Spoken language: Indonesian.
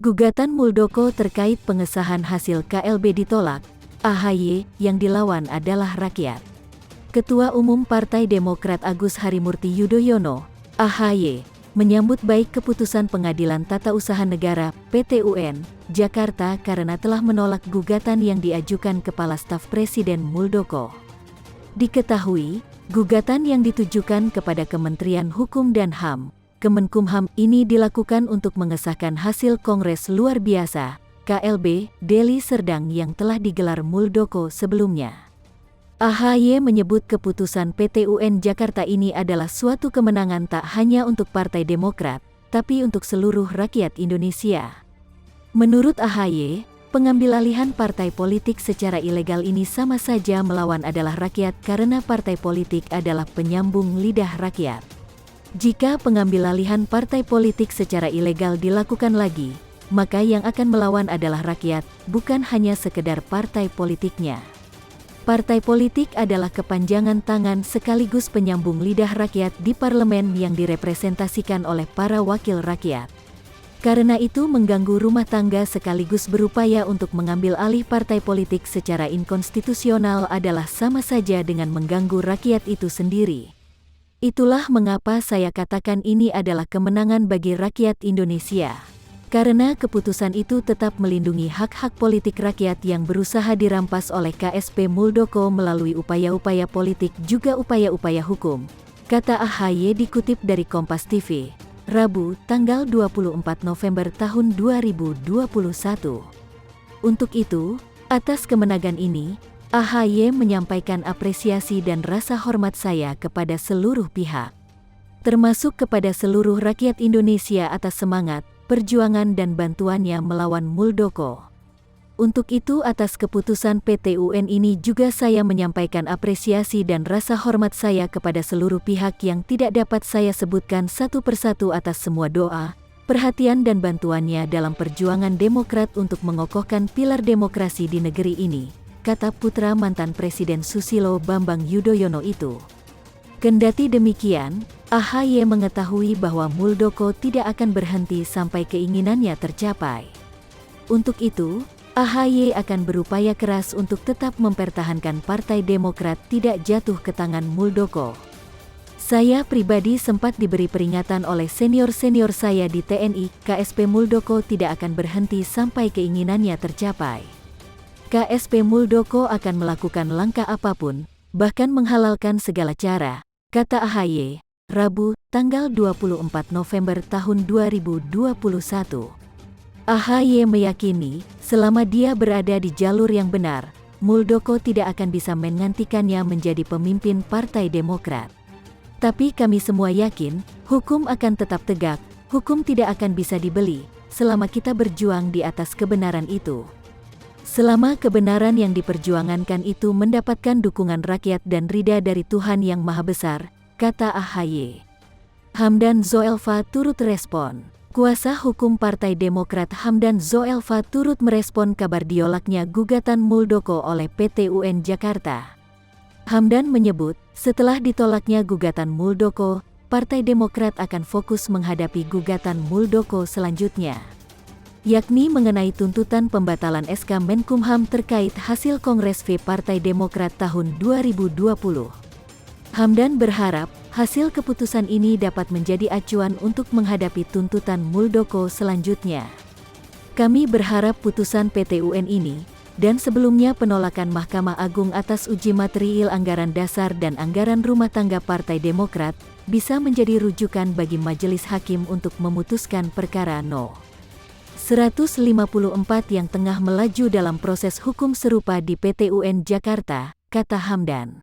Gugatan Muldoko terkait pengesahan hasil KLB ditolak, AHY yang dilawan adalah rakyat. Ketua Umum Partai Demokrat Agus Harimurti Yudhoyono, AHY, menyambut baik keputusan Pengadilan Tata Usaha Negara (PT.UN) Jakarta karena telah menolak gugatan yang diajukan Kepala Staf Presiden Muldoko. Diketahui, gugatan yang ditujukan kepada Kementerian Hukum dan HAM, Kemenkumham ini dilakukan untuk mengesahkan hasil Kongres Luar Biasa, KLB, Deli Serdang yang telah digelar Muldoko sebelumnya. AHY menyebut keputusan PT.UN Jakarta ini adalah suatu kemenangan tak hanya untuk Partai Demokrat, tapi untuk seluruh rakyat Indonesia. Menurut AHY, pengambilalihan partai politik secara ilegal ini sama saja melawan adalah rakyat karena partai politik adalah penyambung lidah rakyat. Jika pengambilalihan partai politik secara ilegal dilakukan lagi, maka yang akan melawan adalah rakyat, bukan hanya sekedar partai politiknya. Partai politik adalah kepanjangan tangan sekaligus penyambung lidah rakyat di parlemen yang direpresentasikan oleh para wakil rakyat. Karena itu mengganggu rumah tangga sekaligus berupaya untuk mengambil alih partai politik secara inkonstitusional adalah sama saja dengan mengganggu rakyat itu sendiri. Itulah mengapa saya katakan ini adalah kemenangan bagi rakyat Indonesia. Karena keputusan itu tetap melindungi hak-hak politik rakyat yang berusaha dirampas oleh KSP Muldoko melalui upaya-upaya politik juga upaya-upaya hukum, kata AHY dikutip dari Kompas TV, Rabu, tanggal 24 November tahun 2021. Untuk itu, atas kemenangan ini, AHY menyampaikan apresiasi dan rasa hormat saya kepada seluruh pihak, termasuk kepada seluruh rakyat Indonesia atas semangat, perjuangan dan bantuannya melawan Muldoko. Untuk itu atas keputusan PT.UN ini juga saya menyampaikan apresiasi dan rasa hormat saya kepada seluruh pihak yang tidak dapat saya sebutkan satu persatu atas semua doa, perhatian dan bantuannya dalam perjuangan Demokrat untuk mengokohkan pilar demokrasi di negeri ini, kata putra mantan Presiden Susilo Bambang Yudhoyono itu. Kendati demikian, AHY mengetahui bahwa Muldoko tidak akan berhenti sampai keinginannya tercapai. Untuk itu, AHY akan berupaya keras untuk tetap mempertahankan Partai Demokrat tidak jatuh ke tangan Muldoko. Saya pribadi sempat diberi peringatan oleh senior-senior saya di TNI, KSP Muldoko tidak akan berhenti sampai keinginannya tercapai. KSP Muldoko akan melakukan langkah apapun, bahkan menghalalkan segala cara, kata AHY, Rabu, tanggal 24 November tahun 2021. AHY meyakini, selama dia berada di jalur yang benar, Muldoko tidak akan bisa menggantikannya menjadi pemimpin Partai Demokrat. Tapi kami semua yakin, hukum akan tetap tegak, hukum tidak akan bisa dibeli, selama kita berjuang di atas kebenaran itu. Selama kebenaran yang diperjuangkan itu mendapatkan dukungan rakyat dan ridha dari Tuhan Yang Maha Besar, kata AHY. Hamdan Zoelfa turut respon. Kuasa hukum Partai Demokrat Hamdan Zoelfa turut merespon kabar ditolaknya gugatan Muldoko oleh PT.UN Jakarta. Hamdan menyebut, setelah ditolaknya gugatan Muldoko, Partai Demokrat akan fokus menghadapi gugatan Muldoko selanjutnya, yakni mengenai tuntutan pembatalan SK Menkumham terkait hasil Kongres V Partai Demokrat tahun 2020. Hamdan berharap, hasil keputusan ini dapat menjadi acuan untuk menghadapi tuntutan Muldoko selanjutnya. Kami berharap putusan PT.UN ini, dan sebelumnya penolakan Mahkamah Agung atas uji material anggaran dasar dan anggaran rumah tangga Partai Demokrat, bisa menjadi rujukan bagi Majelis Hakim untuk memutuskan perkara No. 154 yang tengah melaju dalam proses hukum serupa di PT.UN Jakarta, kata Hamdan.